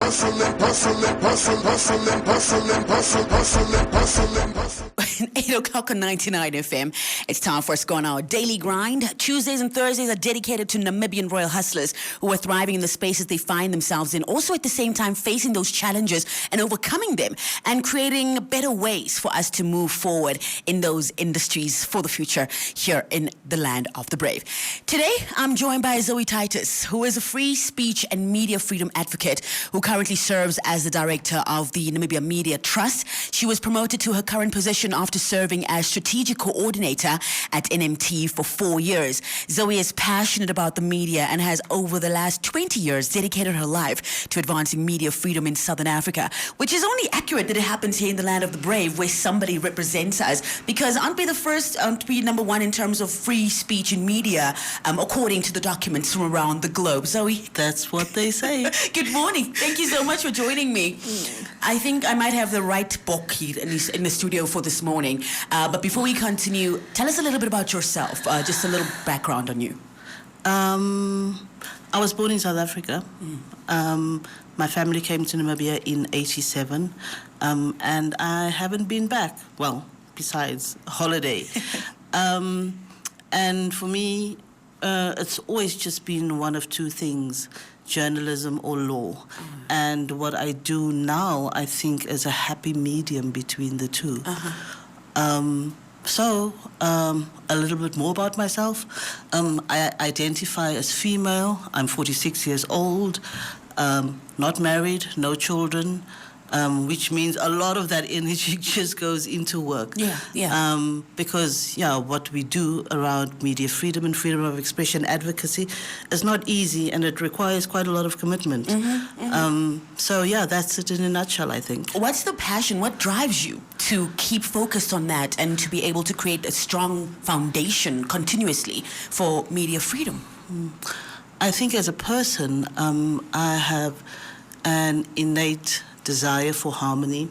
8 o'clock on 99 FM. It's time for us to go on our daily grind. Tuesdays and Thursdays are dedicated to Namibian royal hustlers who are thriving in the spaces they find themselves in, also at the same time facing those challenges and overcoming them and creating better ways for us to move forward in those industries for the future here in the land of the brave. Today, I'm joined by Zoé Titus, who is a free speech and media freedom advocate who currently serves as the director of the Namibia Media Trust. She was promoted to her current position after serving as strategic coordinator at NMT for 4 years. Zoé is passionate about the media and has over the last 20 years dedicated her life to advancing media freedom in Southern Africa, which is only accurate that it happens here in the land of the brave where somebody represents us, because aren't we the first to be number one in terms of free speech and media, according to the documents from around the globe? Zoé? That's what they say. Good morning. Thank you so much for joining me. I think I might have the right book here in the studio for this morning. But before we continue, tell us a little bit about yourself, just a little background on you. I was born in South Africa. My family came to Namibia in 87, and I haven't been back, well, besides holiday. And for me, it's always just been one of two things: journalism or law. And what I do now, I think, is a happy medium between the two. So, a little bit more about myself. I identify as female. I'm 46 years old, not married, no children, which means a lot of that energy just goes into work. Because, what we do around media freedom and freedom of expression advocacy is not easy, and it requires quite a lot of commitment. So, that's it in a nutshell, I think. What's the passion? What drives you to keep focused on that and to be able to create a strong foundation continuously for media freedom? I think as a person, I have an innate desire for harmony,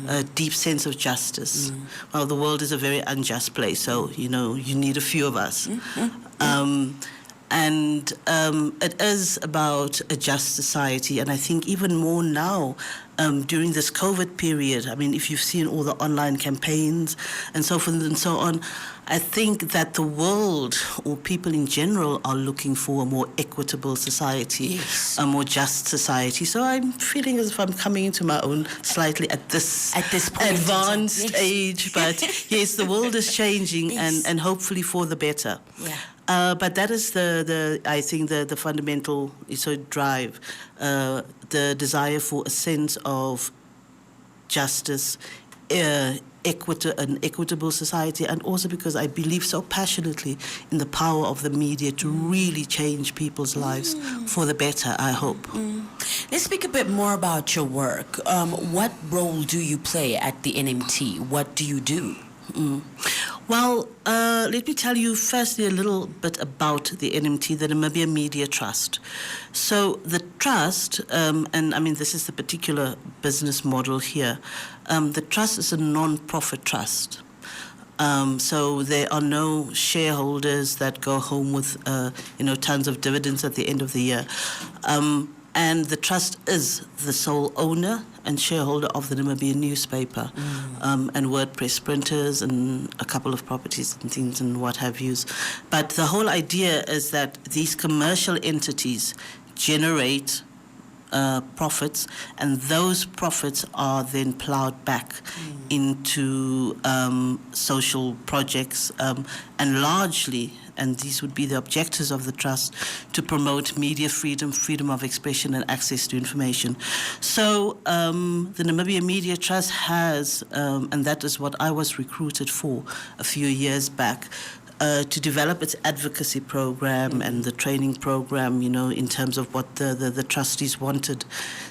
a deep sense of justice. Well, the world is a very unjust place, so, you need a few of us. And it is about a just society, and I think even more now, during this COVID period. I mean, if you've seen all the online campaigns and so forth and so on, I think that the world, or people in general, are looking for a more equitable society, a more just society. So I'm feeling as if I'm coming into my own slightly at this point advanced age. But yes, the world is changing, and hopefully for the better. But that is I think the fundamental drive, the desire for a sense of justice, an equitable society, and also because I believe so passionately in the power of the media to really change people's lives for the better, I hope. Let's speak a bit more about your work. What role do you play at the NMT? What do you do? Well, let me tell you firstly a little bit about the NMT, the Namibia Media Trust. So the trust, and I mean this is the particular business model here, the trust is a non-profit trust. So there are no shareholders that go home with, tons of dividends at the end of the year. And the trust is the sole owner and shareholder of the Namibian newspaper, and WordPress printers and a couple of properties and things and what have yous. But the whole idea is that these commercial entities generate profits, and those profits are then plowed back into social projects, and largely, and these would be the objectives of the trust, to promote media freedom, freedom of expression, and access to information. So the Namibia Media Trust has, and that is what I was recruited for a few years back, to develop its advocacy program and the training program, in terms of what the trustees wanted.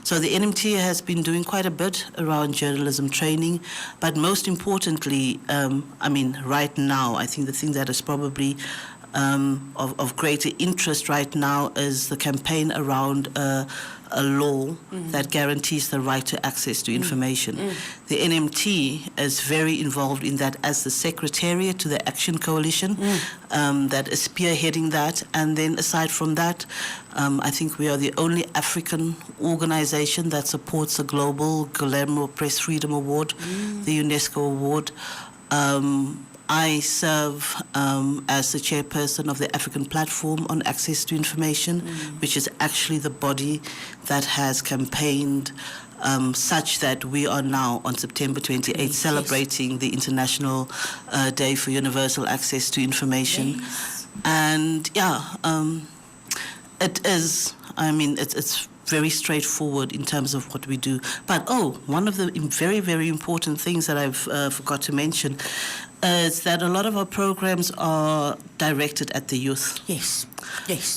So the NMT has been doing quite a bit around journalism training, but most importantly, right now, I think the thing that is probably of greater interest right now is the campaign around a law that guarantees the right to access to information. The NMT is very involved in that as the secretariat to the Action Coalition that is spearheading that. And then aside from that, I think we are the only African organization that supports the Global Guillermo Press Freedom Award, the UNESCO award. I serve as the chairperson of the African Platform on Access to Information, which is actually the body that has campaigned such that we are now on September 28th celebrating the International Day for Universal Access to Information. And it is, it's very straightforward in terms of what we do. But one of the very, very important things that I've forgot to mention is that a lot of our programs are directed at the youth. Yes.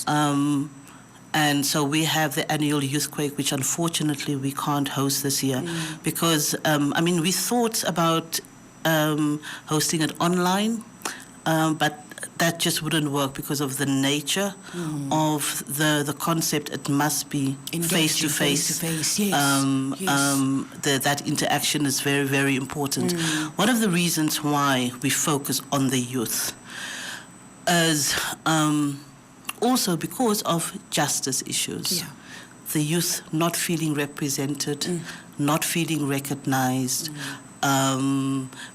And so we have the annual Youthquake, which unfortunately we can't host this year because, we thought about hosting it online, but that just wouldn't work because of the nature of the concept. It must be face-to-face. That interaction is very, very important. One of the reasons why we focus on the youth is also because of justice issues. The youth not feeling represented, not feeling recognized,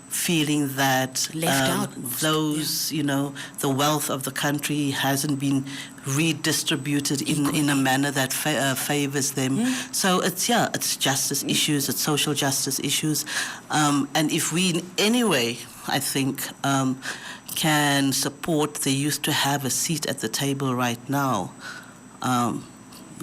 feeling that left out those, the wealth of the country hasn't been redistributed in a manner that favors them. So it's justice issues, it's social justice issues. And if we in any way, I think, can support the youth to have a seat at the table right now,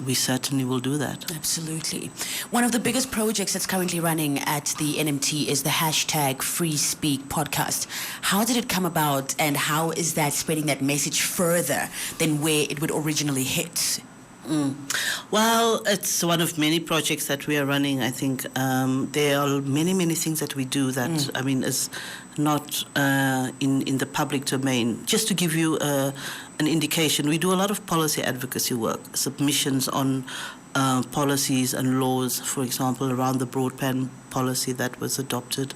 we certainly will do that. Absolutely. One of the biggest projects that's currently running at the NMT is the hashtag Free Speak podcast. How did it come about, and how is that spreading that message further than where it would originally hit? Well, it's one of many projects that we are running. I think there are many, many things that we do that, is not in the public domain. Just to give you an indication, we do a lot of policy advocacy work, submissions on policies and laws, for example, around the broadband policy that was adopted,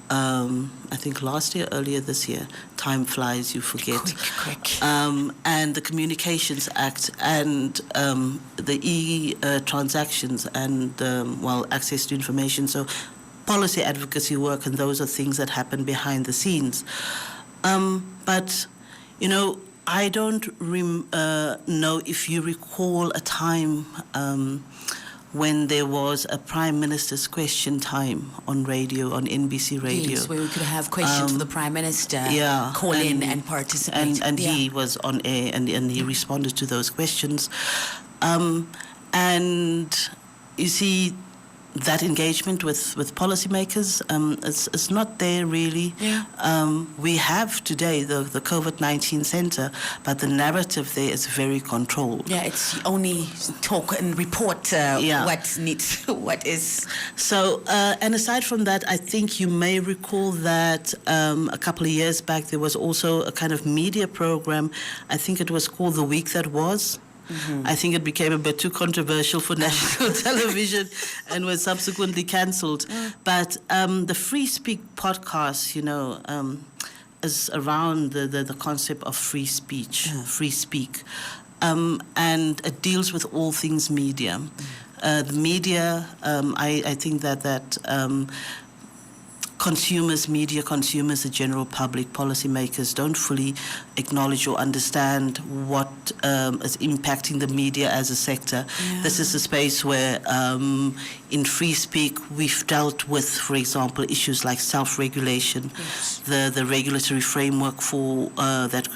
I think earlier this year. Time flies, you forget. Quick. And the Communications Act and the e-transactions and, access to information. So policy advocacy work, and those are things that happen behind the scenes. But, I don't know if you recall a time when there was a Prime Minister's question time on radio, on NBC Radio. Yes, where we could have questions for the Prime Minister, call in and participate. And he was on air and he responded to those questions. And you see, that engagement with policymakers is not there really. We have today the COVID-19 Center, but the narrative there is very controlled. It's only talk and report what is. So, and aside from that, I think you may recall that a couple of years back there was also a kind of media program. I think it was called The Week That Was. I think it became a bit too controversial for national television and was subsequently cancelled. But the Free Speak podcast, is around the concept of free speech, free speak. And it deals with all things media. The media, I think that media consumers, the general public, policymakers don't fully acknowledge or understand what is impacting the media as a sector. This is a space where in Free Speak we've dealt with, for example, issues like self-regulation, the regulatory framework for that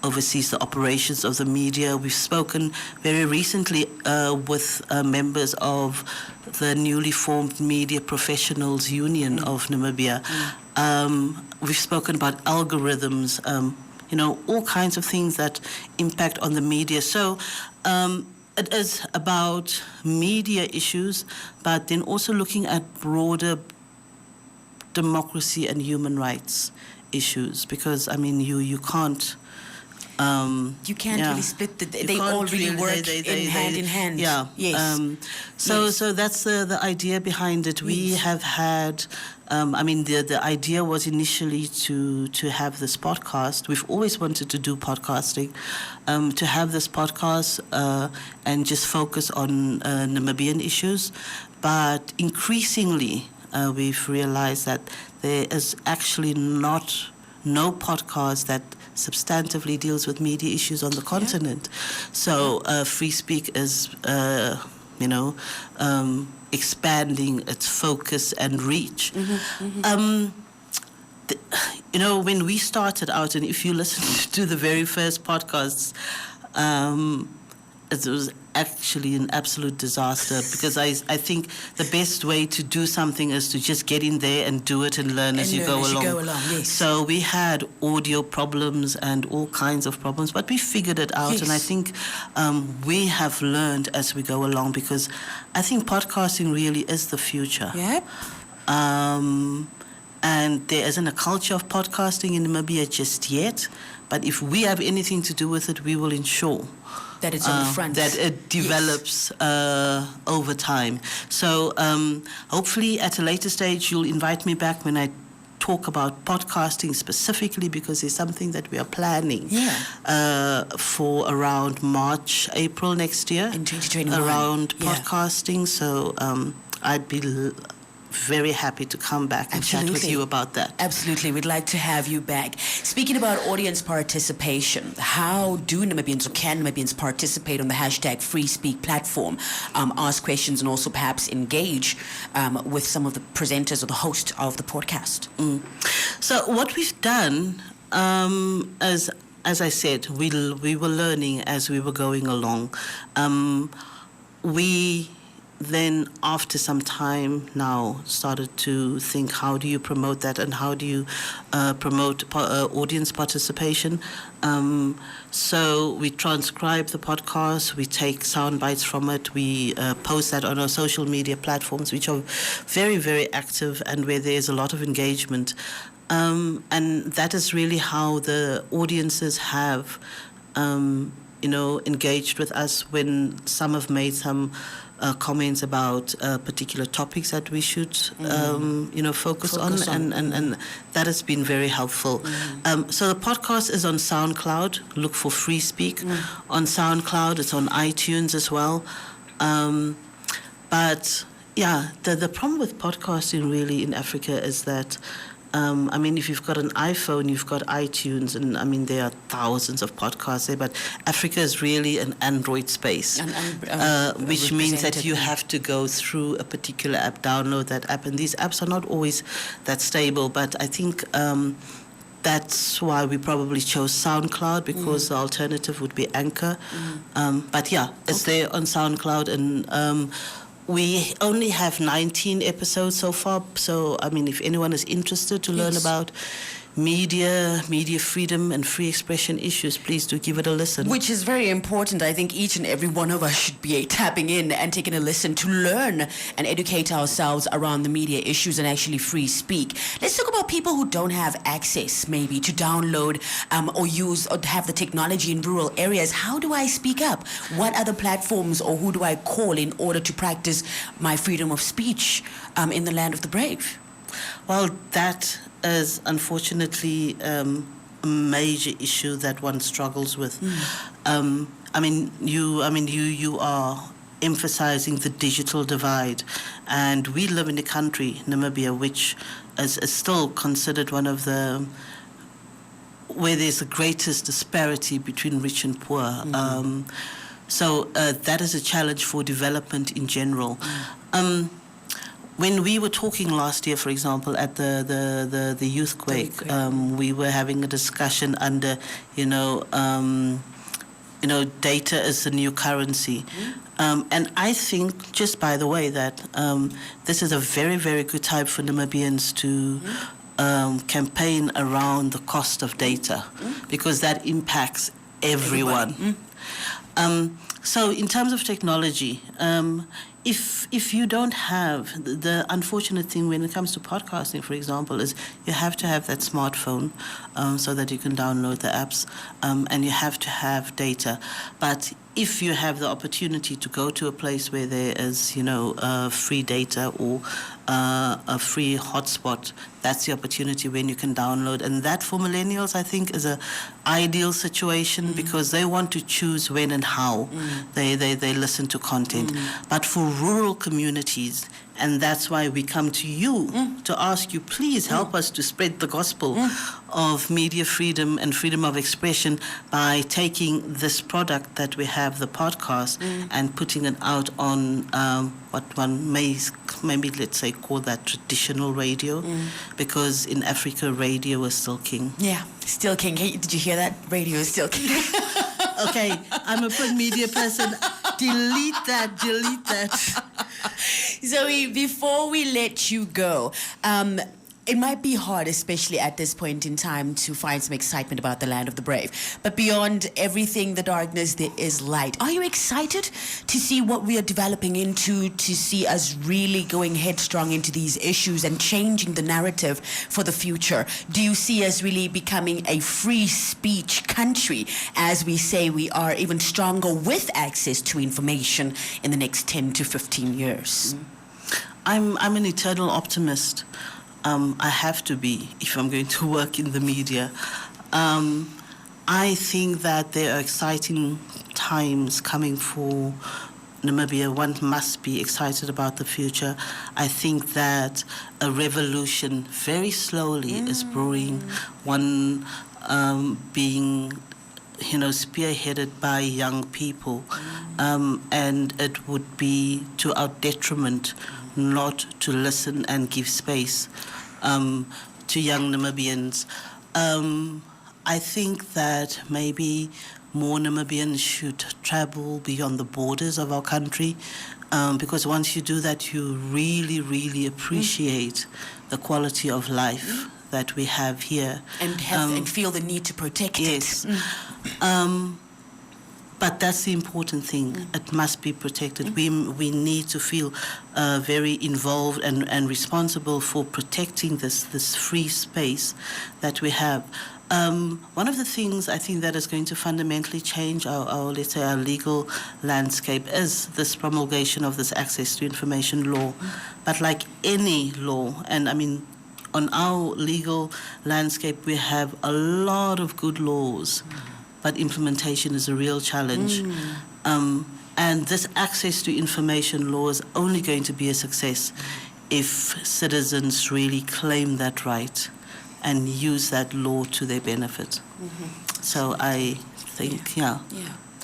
oversees the operations of the media. We've spoken very recently with members of the newly formed Media Professionals Union of Namibia. We've spoken about algorithms, all kinds of things that impact on the media. So it is about media issues, but then also looking at broader democracy and human rights issues, because you can't You can't really split they can't all really work hand in hand. Yeah. Yes. So that's the idea behind it. We have had. The idea was initially to have this podcast. We've always wanted to do podcasting, to have this podcast and just focus on Namibian issues. But increasingly, we've realized that there is actually no podcast that substantively deals with media issues on the continent. So Free Speak is, expanding its focus and reach. When we started out, and if you listen to the very first podcasts, it was actually an absolute disaster, because I think the best way to do something is to just get in there and do it and learn as you go along. Yes. So we had audio problems and all kinds of problems, but we figured it out. Yes. And I think we have learned as we go along, because I think podcasting really is the future. Yep. And there isn't a culture of podcasting in Namibia just yet, but if we have anything to do with it, we will ensure that it's on the front. That it develops over time. So hopefully at a later stage you'll invite me back when I talk about podcasting specifically, because it's something that we are planning for around March, April next year. In 2021. Around podcasting. So I'd be very happy to come back and chat with you about that. Absolutely. We'd like to have you back. Speaking about audience participation, how do Namibians, or can Namibians, participate on the hashtag Free Speak platform, ask questions, and also perhaps engage with some of the presenters or the host of the podcast? So what we've done, as I said, we were learning as we were going along. We then, after some time now, started to think, how do you promote that, and how do you promote audience participation? So we transcribe the podcast, we take sound bites from it, we post that on our social media platforms, which are very, very active and where there's a lot of engagement. And that is really how the audiences have, engaged with us, when some have made some comments about particular topics that we should, focus on. And that has been very helpful. So the podcast is on SoundCloud. Look for Free Speak on SoundCloud. It's on iTunes as well. But yeah, the problem with podcasting really in Africa is that, if you've got an iPhone, you've got iTunes, and there are thousands of podcasts there, but Africa is really an Android space, which means that you have to go through a particular app, download that app, and these apps are not always that stable. But I think that's why we probably chose SoundCloud, because the alternative would be Anchor. But yeah, it's there on SoundCloud, and we only have 19 episodes so far. So, if anyone is interested to learn about media freedom and free expression issues, please do give it a listen. Which is very important. I think each and every one of us should be tapping in and taking a listen to learn and educate ourselves around the media issues and actually free speak. Let's talk about people who don't have access maybe to download or use or have the technology in rural areas. How do I speak up? What other platforms or who do I call in order to practice my freedom of speech in the land of the brave? Well, that is unfortunately a major issue that one struggles with. You are emphasizing the digital divide, and we live in a country, Namibia, which is still considered one of the where there's the greatest disparity between rich and poor. So that is a challenge for development in general. When we were talking last year, for example, at the youthquake, we were having a discussion under, data is the new currency. And I think, just by the way, that this is a very, very good time for Namibians to campaign around the cost of data, because that impacts everyone. So in terms of technology, if you don't have the unfortunate thing when it comes to podcasting, for example, is you have to have that smartphone so that you can download the apps, and you have to have data. But if you have the opportunity to go to a place where there is, free data or a free hotspot, that's the opportunity when you can download. And that for millennials, I think, is a ideal situation because they want to choose when and how they listen to content. But for rural communities, and that's why we come to you to ask you, please help us to spread the gospel of media freedom and freedom of expression by taking this product that we have, the podcast, and putting it out on what one may maybe, let's say, call that traditional radio, because in Africa, radio is still king. Yeah, still king. Hey, did you hear that? Radio is still king. Okay, I'm a print media person. Delete that. Zoe, before we let you go, it might be hard, especially at this point in time, to find some excitement about the land of the brave. But beyond everything, the darkness, there is light. Are you excited to see what we are developing into, to see us really going headstrong into these issues and changing the narrative for the future? Do you see us really becoming a free speech country, as we say we are, even stronger with access to information in the next 10 to 15 years? I'm an eternal optimist. I have to be if I'm going to work in the media. I think that there are exciting times coming for Namibia. One must be excited about the future. I think that a revolution very slowly is brewing, one being spearheaded by young people, and it would be to our detriment not to listen and give space to young Namibians. I think that maybe more Namibians should travel beyond the borders of our country, because once you do that, you really, really appreciate the quality of life that we have here. And feel the need to protect it. But that's the important thing. It must be protected. We need to feel very involved and responsible for protecting this free space that we have. One of the things I think that is going to fundamentally change our let's say, our legal landscape is this promulgation of this access to information law. But like any law, and I mean, on our legal landscape, we have a lot of good laws, but implementation is a real challenge. And this access to information law is only going to be a success if citizens really claim that right and use that law to their benefit. So I think,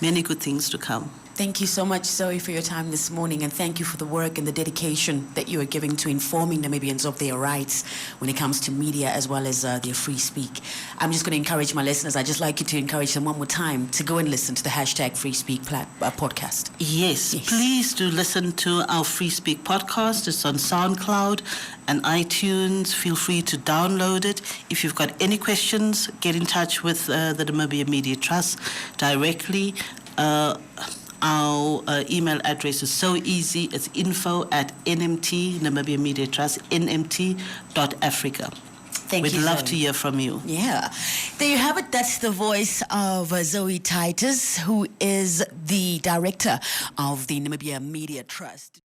many good things to come. Thank you so much, Zoe, for your time this morning, and thank you for the work and the dedication that you are giving to informing Namibians of their rights when it comes to media as well as their free speak. I'm just going to encourage my listeners. I'd just like you to encourage them one more time to go and listen to the hashtag Free Speak podcast. Yes, please do listen to our Free Speak podcast. It's on SoundCloud and iTunes. Feel free to download it. If you've got any questions, get in touch with the Namibia Media Trust directly. Our email address is so easy. It's info@NMT, Namibia Media Trust, nmt.africa. We'd love to hear from you. Yeah. There you have it. That's the voice of Zoé Titus, who is the director of the Namibia Media Trust.